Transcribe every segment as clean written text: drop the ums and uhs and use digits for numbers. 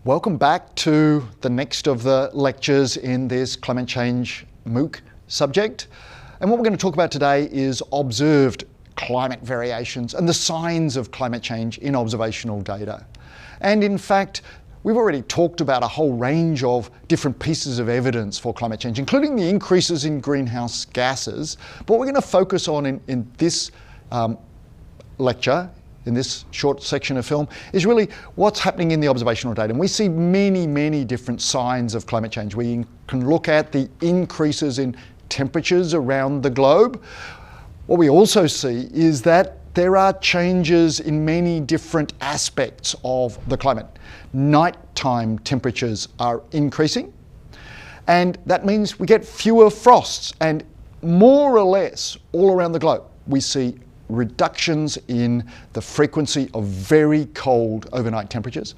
Welcome back to the next of the lectures in this climate change MOOC subject. And what we're going to talk about today is observed climate variations and the signs of climate change in observational data. And in fact, we've already talked about a whole range of different pieces of evidence for climate change, including the increases in greenhouse gases. But what we're going to focus on in this lecture, in this short section of film, is really what's happening in the observational data. And we see many different signs of climate change. We can look at the increases in temperatures around the globe. What we also see is that there are changes in many different aspects of the climate. Nighttime temperatures are increasing, and that means we get fewer frosts, and more or less all around the globe we see reductions in the frequency of very cold overnight temperatures.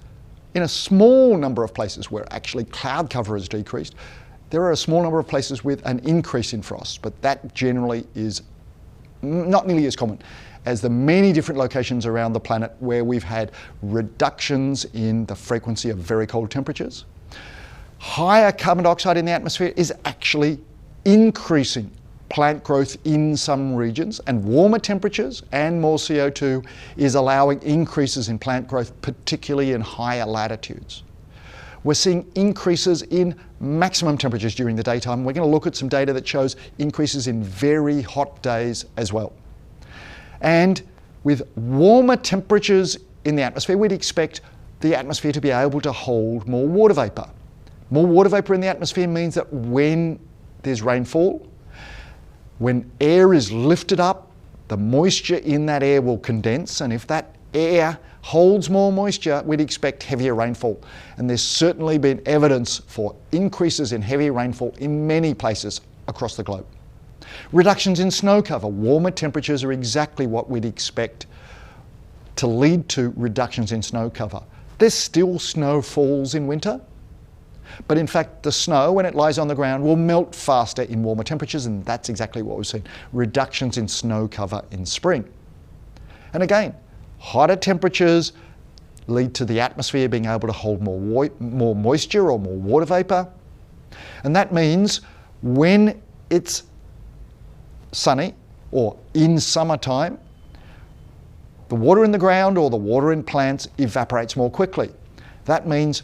In a small number of places where actually cloud cover has decreased, there are a small number of places with an increase in frost, but that generally is not nearly as common as the many different locations around the planet where we've had reductions in the frequency of very cold temperatures. Higher carbon dioxide in the atmosphere is actually increasing plant growth in some regions, and warmer temperatures and more CO2 is allowing increases in plant growth, particularly in higher latitudes. We're seeing increases in maximum temperatures during the daytime. We're going to look at some data that shows increases in very hot days as well. And with warmer temperatures in the atmosphere, we'd expect the atmosphere to be able to hold more water vapor. More water vapor in the atmosphere means that when there's rainfall, when air is lifted up, the moisture in that air will condense, and if that air holds more moisture, we'd expect heavier rainfall. And there's certainly been evidence for increases in heavy rainfall in many places across the globe. Reductions in snow cover. Warmer temperatures are exactly what we'd expect to lead to reductions in snow cover. There's still snow falls in winter, but in fact the snow, when it lies on the ground, will melt faster in warmer temperatures, and that's exactly what we've seen. Reductions in snow cover in spring. And again, hotter temperatures lead to the atmosphere being able to hold more moisture or more water vapor. And that means when it's sunny or in summertime, the water in the ground or the water in plants evaporates more quickly. That means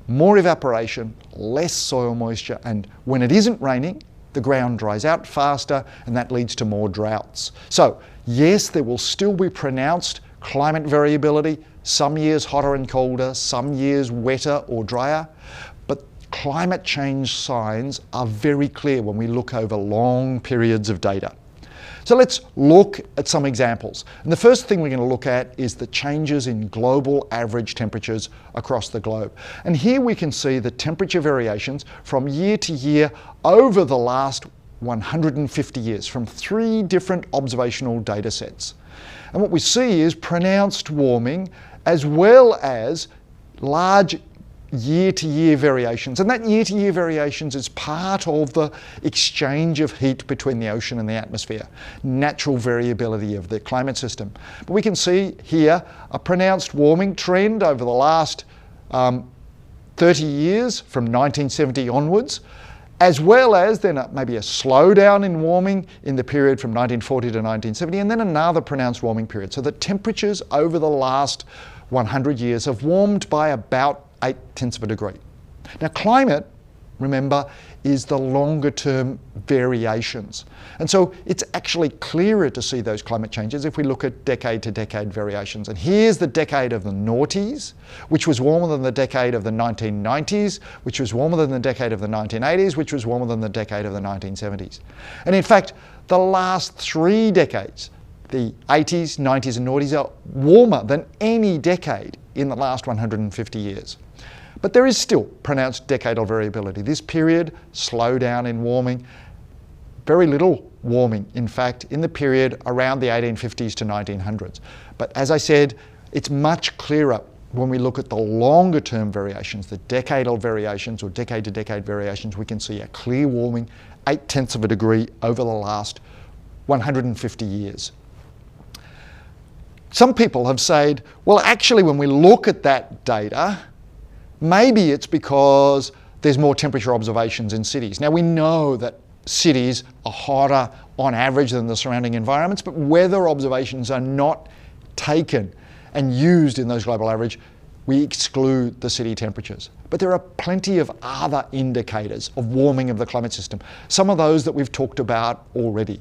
more evaporation, less soil moisture, and when it isn't raining, the ground dries out faster, and that leads to more droughts. So yes, there will still be pronounced climate variability, some years hotter and colder, some years wetter or drier, but climate change signs are very clear when we look over long periods of data. So let's look at some examples. And the first thing we're going to look at is the changes in global average temperatures across the globe. And here we can see the temperature variations from year to year over the last 150 years from 3 different observational data sets. And what we see is pronounced warming as well as large year-to-year variations. And that year-to-year variations is part of the exchange of heat between the ocean and the atmosphere, natural variability of the climate system. But we can see here a pronounced warming trend over the last 30 years from 1970 onwards, as well as then maybe a slowdown in warming in the period from 1940 to 1970, and then another pronounced warming period. So the temperatures over the last 100 years have warmed by about 0.8 of a degree. Now climate, remember, is the longer term variations. And so it's actually clearer to see those climate changes if we look at decade to decade variations. And here's the decade of the noughties, which was warmer than the decade of the 1990s, which was warmer than the decade of the 1980s, which was warmer than the decade of the 1970s. And in fact, the last 3 decades, the 80s, 90s and noughties, are warmer than any decade in the last 150 years. But there is still pronounced decadal variability. This period, slowdown in warming, very little warming, in fact, in the period around the 1850s to 1900s. But as I said, it's much clearer when we look at the longer term variations, the decadal variations or decade to decade variations. We can see a clear warming, 0.8 of a degree over the last 150 years. Some people have said, well, actually, when we look at that data, Maybe it's because there's more temperature observations in cities. Now we know that cities are hotter on average than the surrounding environments, but weather observations are not taken and used in those global average. We exclude the city temperatures. But there are plenty of other indicators of warming of the climate system. Some of those that we've talked about already,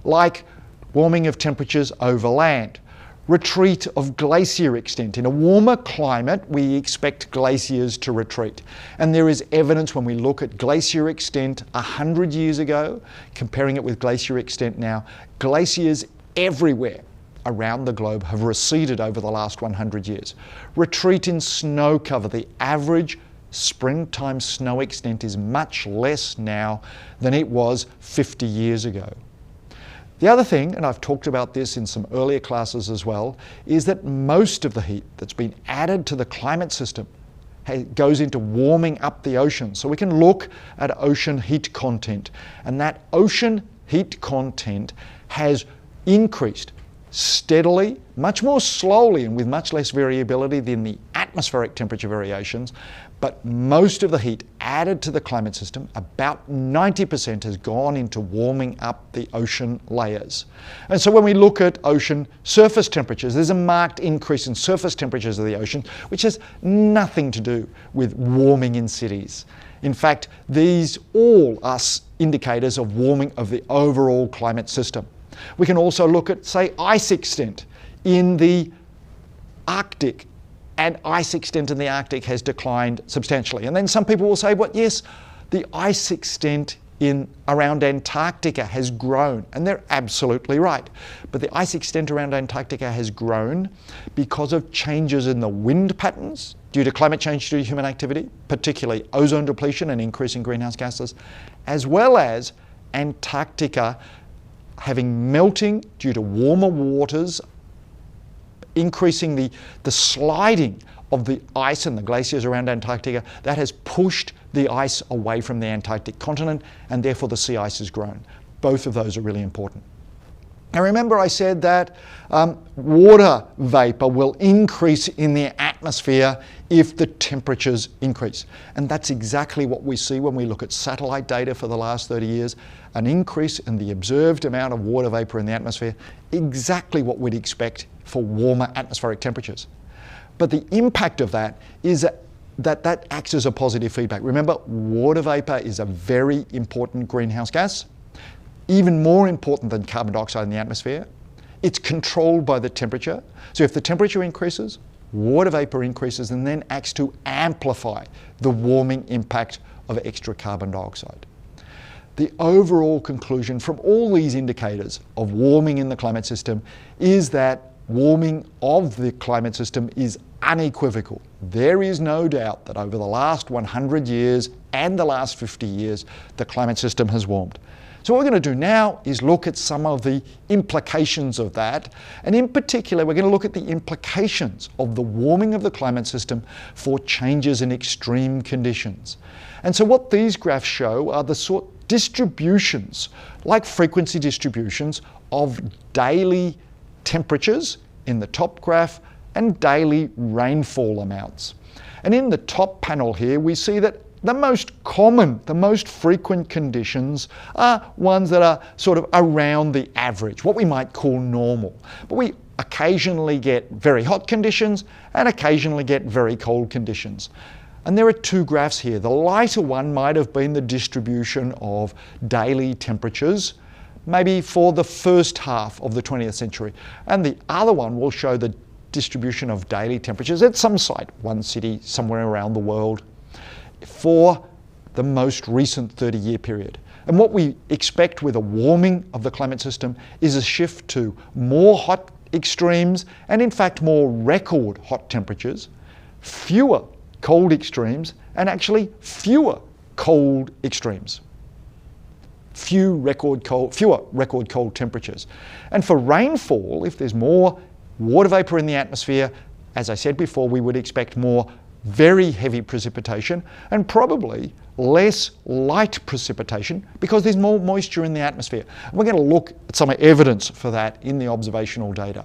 like warming of temperatures over land, retreat of glacier extent. In a warmer climate, we expect glaciers to retreat. And there is evidence when we look at glacier extent 100 years ago, comparing it with glacier extent now, glaciers everywhere around the globe have receded over the last 100 years. Retreat in snow cover. The average springtime snow extent is much less now than it was 50 years ago. The other thing, and I've talked about this in some earlier classes as well, is that most of the heat that's been added to the climate system goes into warming up the ocean. So we can look at ocean heat content, and that ocean heat content has increased steadily, much more slowly and with much less variability than the atmospheric temperature variations, but most of the heat added to the climate system, about 90%, has gone into warming up the ocean layers. And so when we look at ocean surface temperatures, there's a marked increase in surface temperatures of the ocean, which has nothing to do with warming in cities. In fact, these all are indicators of warming of the overall climate system. We can also look at, say, ice extent in the Arctic, and ice extent in the Arctic has declined substantially. And then some people will say, well, yes, the ice extent around Antarctica has grown, and they're absolutely right. But the ice extent around Antarctica has grown because of changes in the wind patterns due to climate change due to human activity, particularly ozone depletion and increasing greenhouse gases, as well as Antarctica having melting due to warmer waters, increasing the sliding of the ice and the glaciers around Antarctica. That has pushed the ice away from the Antarctic continent, and therefore the sea ice has grown. Both of those are really important. Now remember I said that water vapor will increase in the atmosphere if the temperatures increase. And that's exactly what we see when we look at satellite data for the last 30 years, an increase in the observed amount of water vapor in the atmosphere, exactly what we'd expect for warmer atmospheric temperatures. But the impact of that is that acts as a positive feedback. Remember, water vapor is a very important greenhouse gas, even more important than carbon dioxide in the atmosphere. It's controlled by the temperature. So if the temperature increases, water vapor increases and then acts to amplify the warming impact of extra carbon dioxide. The overall conclusion from all these indicators of warming in the climate system is that warming of the climate system is unequivocal. There is no doubt that over the last 100 years and the last 50 years, the climate system has warmed. So what we're going to do now is look at some of the implications of that. And in particular, we're going to look at the implications of the warming of the climate system for changes in extreme conditions. And so what these graphs show are the sort distributions, like frequency distributions, of daily temperatures in the top graph and daily rainfall amounts. And in the top panel here, we see that the most common, the most frequent conditions are ones that are sort of around the average, what we might call normal. But we occasionally get very hot conditions and occasionally get very cold conditions. And there are two graphs here. The lighter one might have been the distribution of daily temperatures, maybe for the first half of the 20th century. And the other one will show the distribution of daily temperatures at some site, one city somewhere around the world, for the most recent 30-year period. And what we expect with a warming of the climate system is a shift to more hot extremes and in fact more record hot temperatures, fewer cold extremes, and actually fewer cold extremes. Fewer record cold temperatures. And for rainfall, if there's more water vapor in the atmosphere, as I said before, we would expect more very heavy precipitation and probably less light precipitation because there's more moisture in the atmosphere. And we're going to look at some evidence for that in the observational data.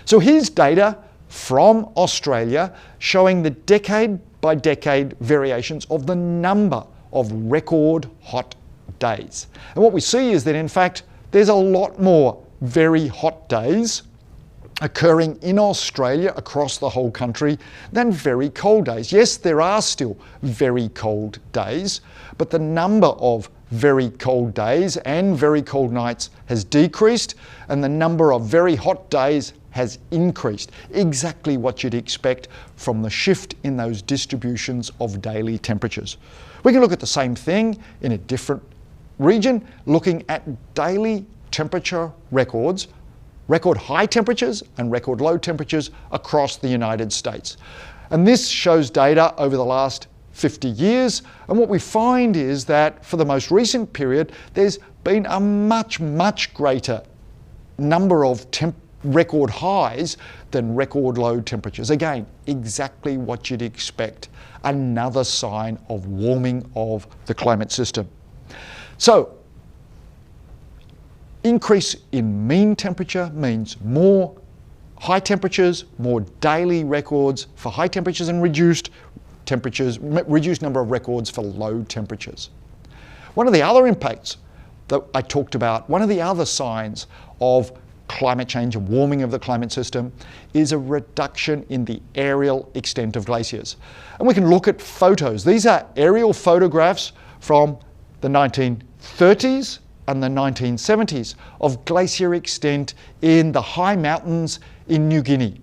So here's data from Australia showing the decade by decade variations of the number of record hot days. And what we see is that in fact there's a lot more very hot days occurring in Australia across the whole country than very cold days. Yes, there are still very cold days, but the number of very cold days and very cold nights has decreased, and the number of very hot days has increased. Exactly what you'd expect from the shift in those distributions of daily temperatures. We can look at the same thing in a different region, looking at daily temperature records, record high temperatures and record low temperatures across the United States. And this shows data over the last 50 years. And what we find is that for the most recent period, there's been a much, much greater number of record highs than record low temperatures. Again, exactly what you'd expect. Another sign of warming of the climate system. So, increase in mean temperature means more high temperatures, more daily records for high temperatures, and reduced number of records for low temperatures. One of the other impacts that I talked about, one of the other signs of climate change and warming of the climate system, is a reduction in the aerial extent of glaciers. And we can look at photos. These are aerial photographs from the 1930s and the 1970s of glacier extent in the high mountains in New Guinea.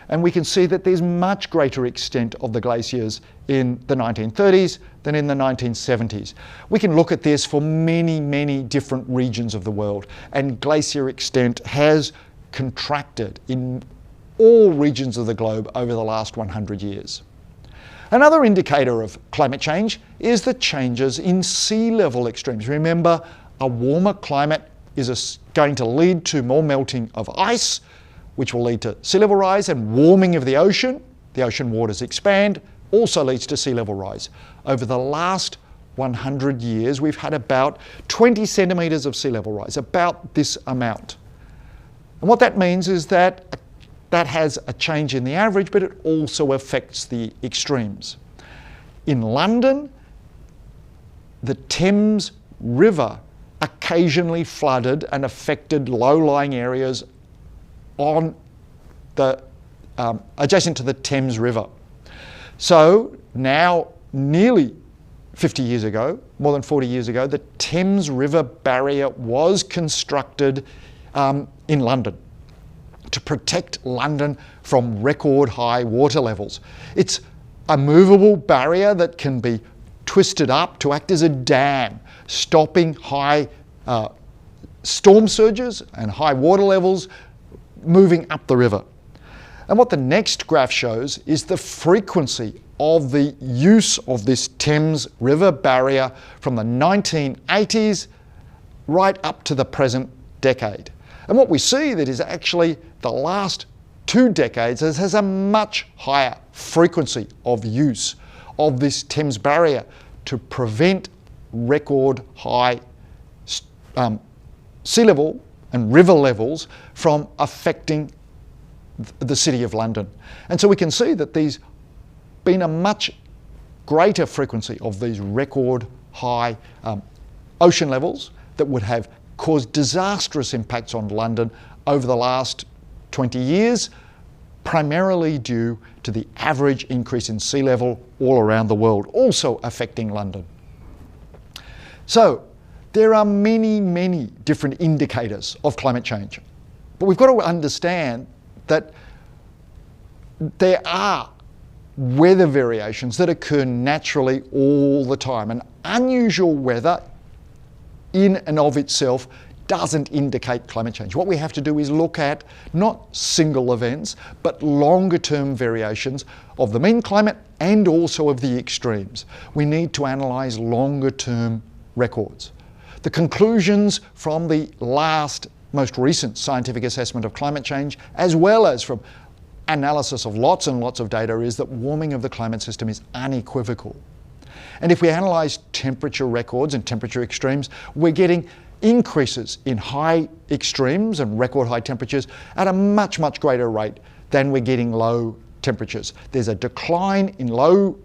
And we can see that there's much greater extent of the glaciers in the 1930s than in the 1970s. We can look at this for many, many different regions of the world, and glacier extent has contracted in all regions of the globe over the last 100 years. Another indicator of climate change is the changes in sea level extremes. Remember, a warmer climate is going to lead to more melting of ice, which will lead to sea level rise, and warming of the ocean. The ocean waters expand, also leads to sea level rise. Over the last 100 years, we've had about 20 centimetres of sea level rise, about this amount. And what that means is that that has a change in the average, but it also affects the extremes. In London, the Thames River occasionally flooded and affected low-lying areas on the adjacent to the Thames River. So now, nearly 50 years ago, more than 40 years ago, the Thames River barrier was constructed in London to protect London from record high water levels. It's a movable barrier that can be twisted up to act as a dam, stopping high storm surges and high water levels moving up the river. And what the next graph shows is the frequency of the use of this Thames River barrier from the 1980s right up to the present decade. And what we see that is actually the last 2 decades has a much higher frequency of use of this Thames barrier to prevent record high sea level and river levels from affecting the City of London. And so we can see that there's been a much greater frequency of these record high ocean levels that would have caused disastrous impacts on London over the last 20 years, primarily due to the average increase in sea level all around the world, also affecting London. So there are many, many different indicators of climate change. But we've got to understand that there are weather variations that occur naturally all the time. And unusual weather in and of itself doesn't indicate climate change. What we have to do is look at not single events, but longer term variations of the mean climate and also of the extremes. We need to analyse longer term records. The conclusions from the most recent scientific assessment of climate change, as well as from analysis of lots and lots of data, is that warming of the climate system is unequivocal. And if we analyse temperature records and temperature extremes, we're getting increases in high extremes and record high temperatures at a much, much greater rate than we're getting low temperatures. There's a decline in low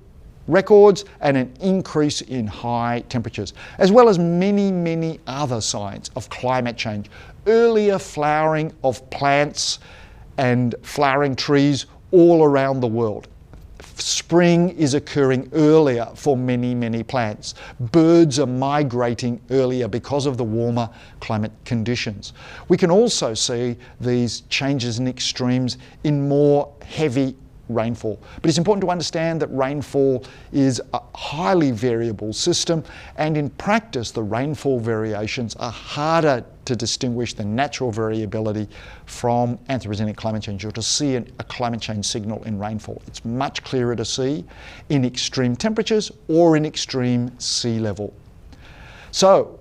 records and an increase in high temperatures, as well as many, many other signs of climate change. Earlier flowering of plants and flowering trees all around the world. Spring is occurring earlier for many, many plants. Birds are migrating earlier because of the warmer climate conditions. We can also see these changes in extremes in more heavy rainfall. But it's important to understand that rainfall is a highly variable system, and in practice the rainfall variations are harder to distinguish the natural variability from anthropogenic climate change, or to see a climate change signal in rainfall. It's much clearer to see in extreme temperatures or in extreme sea level. So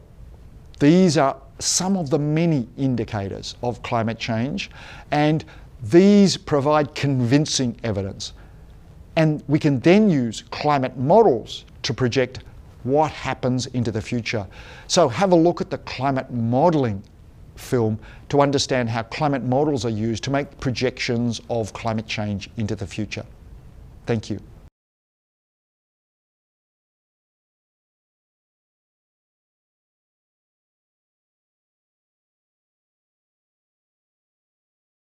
these are some of the many indicators of climate change, and these provide convincing evidence, and we can then use climate models to project what happens into the future. So have a look at the climate modelling film to understand how climate models are used to make projections of climate change into the future. Thank you.